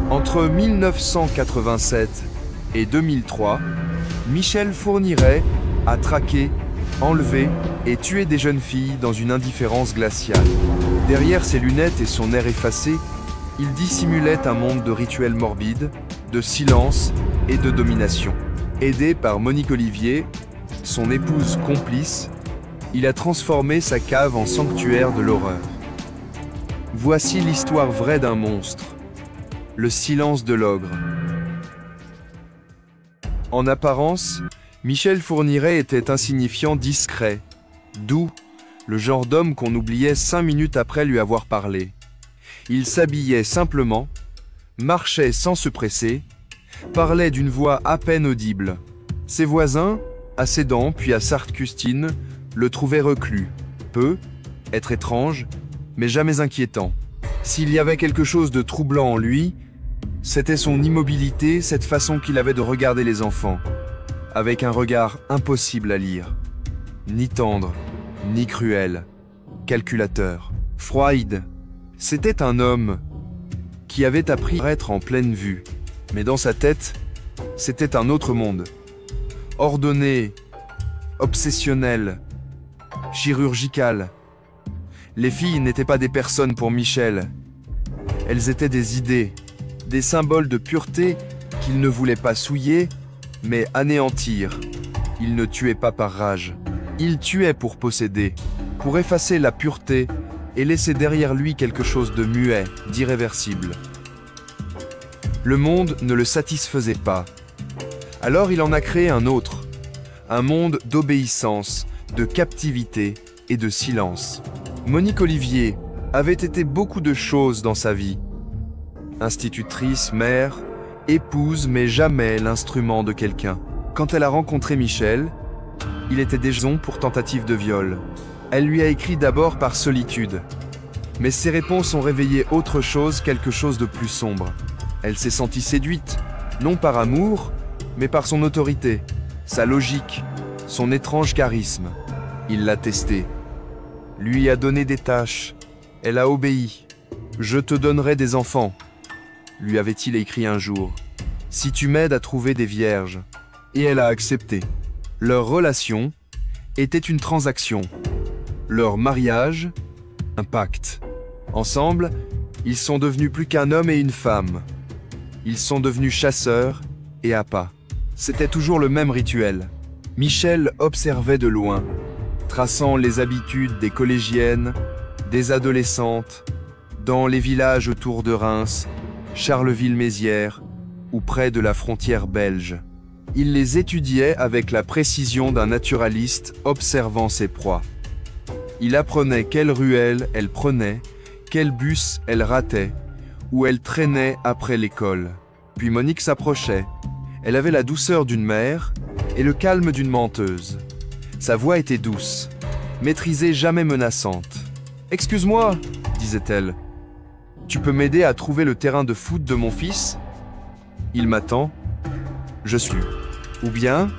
Entre 1987 et 2003, Michel Fourniret a traqué, enlevé et tué des jeunes filles dans une indifférence glaciale. Derrière ses lunettes et son air effacé, il dissimulait un monde de rituels morbides, de silence et de domination. Aidé par Monique Olivier, son épouse complice, il a transformé sa cave en sanctuaire de l'horreur. Voici l'histoire vraie d'un monstre, le silence de l'ogre. En apparence, Michel Fourniret était insignifiant, discret, doux, le genre d'homme qu'on oubliait 5 minutes après lui avoir parlé. Il s'habillait simplement, marchait sans se presser, parlait d'une voix à peine audible. Ses voisins, à Sedan puis à Sarthe-Custine, le trouvaient reclus, peu, être étrange, mais jamais inquiétant. S'il y avait quelque chose de troublant en lui, c'était son immobilité, cette façon qu'il avait de regarder les enfants, avec un regard impossible à lire. Ni tendre, ni cruel, calculateur. Freud, c'était un homme qui avait appris à être en pleine vue, mais dans sa tête, c'était un autre monde. Ordonné, obsessionnel, chirurgical. Les filles n'étaient pas des personnes pour Michel. Elles étaient des idées, des symboles de pureté qu'il ne voulait pas souiller, mais anéantir. Il ne tuait pas par rage. Il tuait pour posséder, pour effacer la pureté et laisser derrière lui quelque chose de muet, d'irréversible. Le monde ne le satisfaisait pas. Alors il en a créé un autre, un monde d'obéissance, de captivité et de silence. Monique Olivier avait été beaucoup de choses dans sa vie. Institutrice, mère, épouse, mais jamais l'instrument de quelqu'un. Quand elle a rencontré Michel, il était déjà pour tentative de viol. Elle lui a écrit d'abord par solitude. Mais ses réponses ont réveillé autre chose, quelque chose de plus sombre. Elle s'est sentie séduite, non par amour, mais par son autorité, sa logique, son étrange charisme. Il l'a testé. Lui a donné des tâches. Elle a obéi. « Je te donnerai des enfants », lui avait-il écrit un jour, « si tu m'aides à trouver des vierges. » Et elle a accepté. Leur relation était une transaction. Leur mariage, un pacte. Ensemble, ils sont devenus plus qu'un homme et une femme. Ils sont devenus chasseurs et appâts. C'était toujours le même rituel. Michel observait de loin, traçant les habitudes des collégiennes, des adolescentes, dans les villages autour de Reims, Charleville-Mézières ou près de la frontière belge. Il les étudiait avec la précision d'un naturaliste observant ses proies. Il apprenait quelle ruelle elle prenait, quel bus elle ratait, où elle traînait après l'école. Puis Monique s'approchait. Elle avait la douceur d'une mère et le calme d'une menteuse. Sa voix était douce, maîtrisée, jamais menaçante. « Excuse-moi, » disait-elle. « Tu peux m'aider à trouver le terrain de foot de mon fils ? Il m'attend. Je suis. Ou bien,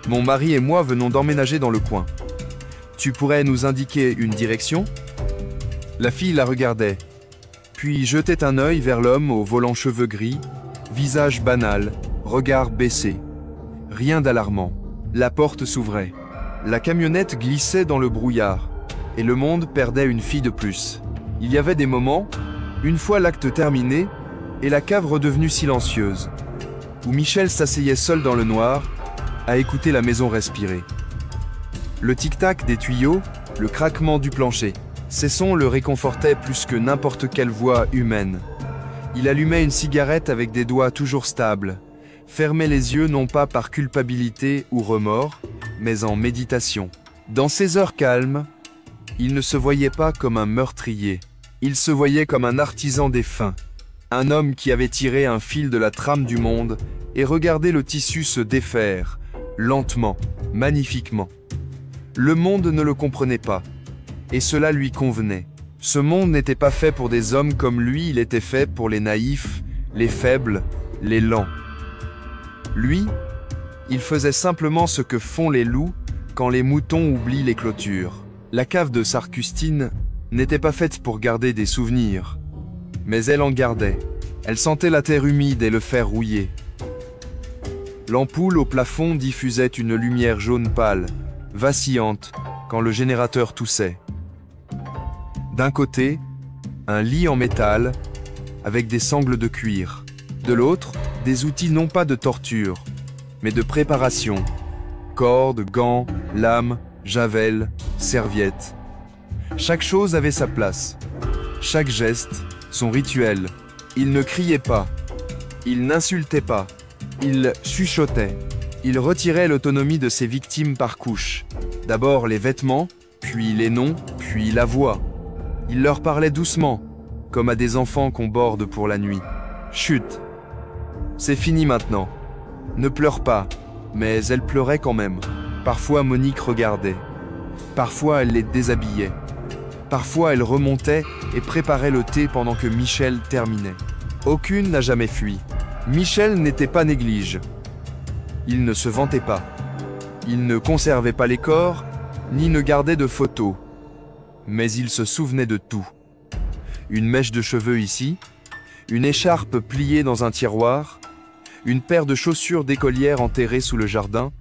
mon mari et moi venons d'emménager dans le coin. Tu pourrais nous indiquer une direction ?» La fille la regardait, puis jetait un œil vers l'homme aux volants cheveux gris, visage banal, regard baissé. Rien d'alarmant. La porte s'ouvrait. La camionnette glissait dans le brouillard, et le monde perdait une fille de plus. Il y avait des moments, une fois l'acte terminé, et la cave redevenue silencieuse, où Michel s'asseyait seul dans le noir, à écouter la maison respirer. Le tic-tac des tuyaux, le craquement du plancher, ces sons le réconfortaient plus que n'importe quelle voix humaine. Il allumait une cigarette avec des doigts toujours stables, fermait les yeux non pas par culpabilité ou remords, mais en méditation. Dans ces heures calmes, il ne se voyait pas comme un meurtrier. Il se voyait comme un artisan des fins, un homme qui avait tiré un fil de la trame du monde et regardé le tissu se défaire, lentement, magnifiquement. Le monde ne le comprenait pas, et cela lui convenait. Ce monde n'était pas fait pour des hommes comme lui, il était fait pour les naïfs, les faibles, les lents. Lui, il faisait simplement ce que font les loups quand les moutons oublient les clôtures. La cave de Sarthe-Custine n'était pas faite pour garder des souvenirs, mais elle en gardait. Elle sentait la terre humide et le fer rouillé. L'ampoule au plafond diffusait une lumière jaune pâle, vacillante, quand le générateur toussait. D'un côté, un lit en métal, avec des sangles de cuir. De l'autre, des outils non pas de torture, mais de préparation. Cordes, gants, lames, javel, serviettes. Chaque chose avait sa place. Chaque geste, son rituel. Il ne criait pas. Il n'insultait pas. Il chuchotait. Il retirait l'autonomie de ses victimes par couches. D'abord les vêtements, puis les noms, puis la voix. Il leur parlait doucement, comme à des enfants qu'on borde pour la nuit. Chut. C'est fini maintenant. Ne pleure pas. Mais elle pleurait quand même. Parfois Monique regardait. Parfois elle les déshabillait. Parfois elle remontait et préparait le thé pendant que Michel terminait. Aucune n'a jamais fui. Michel n'était pas néglige. Il ne se vantait pas. Il ne conservait pas les corps, ni ne gardait de photos. Mais il se souvenait de tout. Une mèche de cheveux ici, une écharpe pliée dans un tiroir, une paire de chaussures d'écolière enterrées sous le jardin.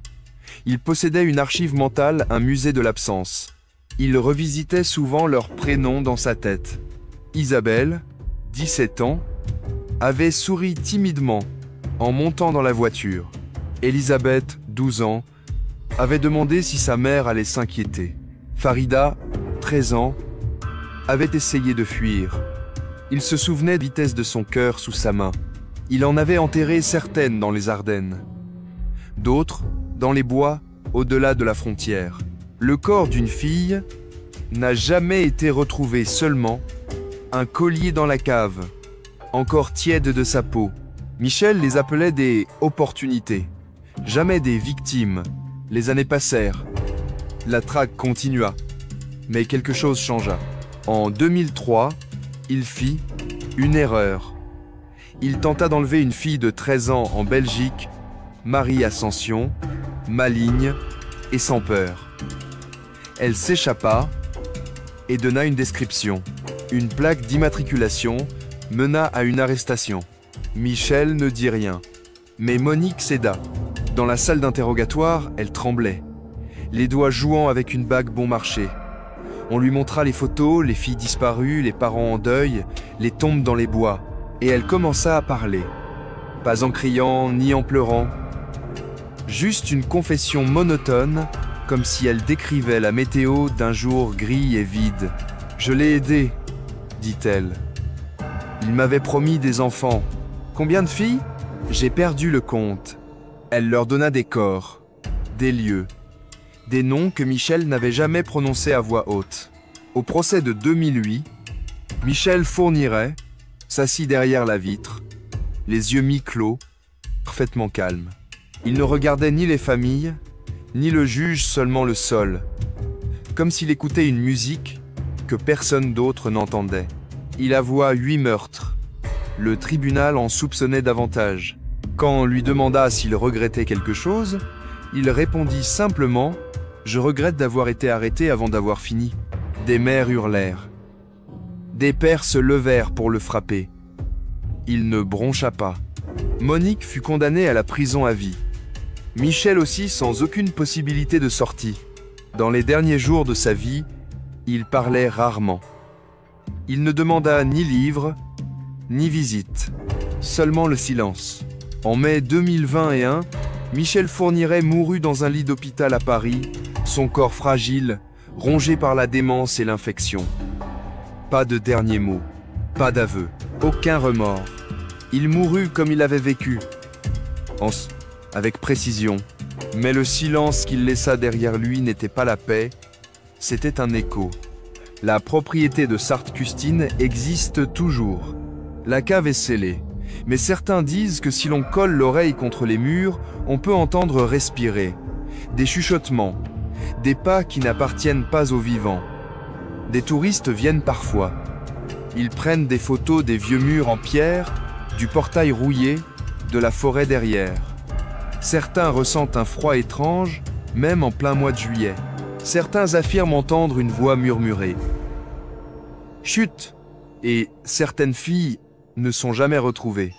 Il possédait une archive mentale, un musée de l'absence. Il revisitait souvent leurs prénoms dans sa tête. Isabelle, 17 ans, avait souri timidement en montant dans la voiture. Elisabeth, 12 ans, avait demandé si sa mère allait s'inquiéter. Farida, 13 ans, avait essayé de fuir. Il se souvenait de la vitesse de son cœur sous sa main. Il en avait enterré certaines dans les Ardennes, d'autres dans les bois au-delà de la frontière. Le corps d'une fille n'a jamais été retrouvé, seulement un collier dans la cave, encore tiède de sa peau. Michel les appelait des opportunités, jamais des victimes. Les années passèrent. La traque continua, mais quelque chose changea. En 2003, il fit une erreur. Il tenta d'enlever une fille de 13 ans en Belgique, Marie Ascension, maligne et sans peur. Elle s'échappa et donna une description. Une plaque d'immatriculation mena à une arrestation. Michel ne dit rien, mais Monique céda. Dans la salle d'interrogatoire, elle tremblait, les doigts jouant avec une bague bon marché. On lui montra les photos, les filles disparues, les parents en deuil, les tombes dans les bois. Et elle commença à parler. Pas en criant, ni en pleurant. Juste une confession monotone, comme si elle décrivait la météo d'un jour gris et vide. « Je l'ai aidé, dit-elle. Il m'avait promis des enfants. Combien de filles? J'ai perdu le compte. » Elle leur donna des corps, des lieux, des noms que Michel n'avait jamais prononcés à voix haute. Au procès de 2008, Michel Fourniret s'assit derrière la vitre, les yeux mi-clos, parfaitement calme. Il ne regardait ni les familles, ni le juge, seulement le sol, comme s'il écoutait une musique que personne d'autre n'entendait. Il avoua 8 meurtres. Le tribunal en soupçonnait davantage. Quand on lui demanda s'il regrettait quelque chose, il répondit simplement « Je regrette d'avoir été arrêté avant d'avoir fini ». Des mères hurlèrent. Des pères se levèrent pour le frapper. Il ne broncha pas. Monique fut condamnée à la prison à vie. Michel aussi, sans aucune possibilité de sortie. Dans les derniers jours de sa vie, il parlait rarement. Il ne demanda ni livre, ni visite, seulement le silence. En mai 2021, Michel Fourniret mourut dans un lit d'hôpital à Paris, son corps fragile, rongé par la démence et l'infection. Pas de dernier mot, pas d'aveu, aucun remords. Il mourut comme il avait vécu, avec précision. Mais le silence qu'il laissa derrière lui n'était pas la paix, c'était un écho. La propriété de Sarthe-Custine existe toujours. La cave est scellée, mais certains disent que si l'on colle l'oreille contre les murs, on peut entendre respirer. Des chuchotements, des pas qui n'appartiennent pas aux vivants. Des touristes viennent parfois. Ils prennent des photos des vieux murs en pierre, du portail rouillé, de la forêt derrière. Certains ressentent un froid étrange, même en plein mois de juillet. Certains affirment entendre une voix murmurer. Chut! Et certaines filles ne sont jamais retrouvés.